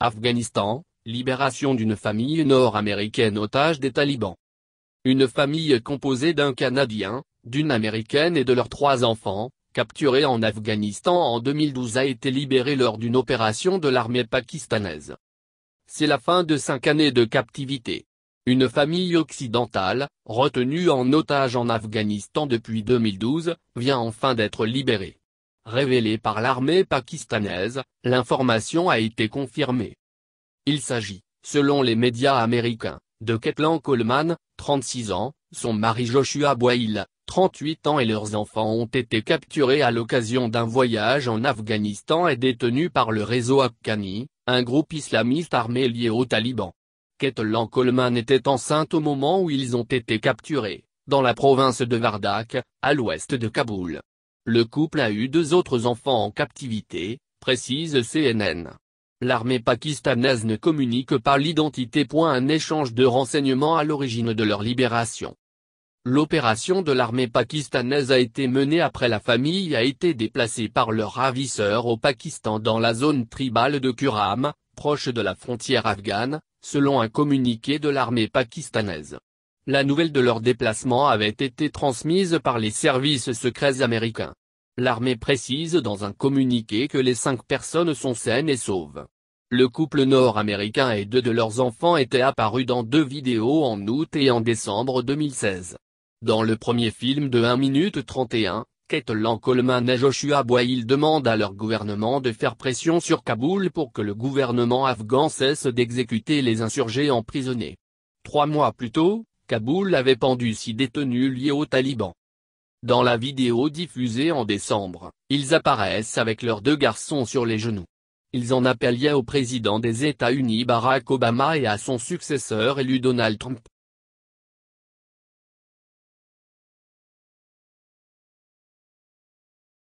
Afghanistan, libération d'une famille nord-américaine otage des talibans. Une famille composée d'un Canadien, d'une Américaine et de leurs 3 enfants, capturés en Afghanistan en 2012 a été libérée lors d'une opération de l'armée pakistanaise. C'est la fin de 5 années de captivité. Une famille occidentale, retenue en otage en Afghanistan depuis 2012, vient enfin d'être libérée. Révélée par l'armée pakistanaise, l'information a été confirmée. Il s'agit, selon les médias américains, de Ketlan Coleman, 36 ans, son mari Joshua Boyle, 38 ans et leurs enfants ont été capturés à l'occasion d'un voyage en Afghanistan et détenus par le réseau Haqqani, un groupe islamiste armé lié aux talibans. Ketlan Coleman était enceinte au moment où ils ont été capturés, dans la province de Wardak, à l'ouest de Kaboul. Le couple a eu 2 autres enfants en captivité, précise CNN. L'armée pakistanaise ne communique pas l'identité. Un échange de renseignements à l'origine de leur libération. L'opération de l'armée pakistanaise a été menée après la famille a été déplacée par leurs ravisseurs au Pakistan dans la zone tribale de Kurram, proche de la frontière afghane, selon un communiqué de l'armée pakistanaise. La nouvelle de leur déplacement avait été transmise par les services secrets américains. L'armée précise dans un communiqué que les 5 personnes sont saines et sauves. Le couple nord-américain et 2 de leurs enfants étaient apparus dans 2 vidéos en août et en décembre 2016. Dans le premier film de 1 minute 31, Ketlan Coleman et Joshua Boyle demandent à leur gouvernement de faire pression sur Kaboul pour que le gouvernement afghan cesse d'exécuter les insurgés emprisonnés. 3 mois plus tôt, Kaboul avait pendu 6 détenus liés aux talibans. Dans la vidéo diffusée en décembre, ils apparaissent avec leurs 2 garçons sur les genoux. Ils en appelaient au président des États-Unis Barack Obama et à son successeur élu Donald Trump.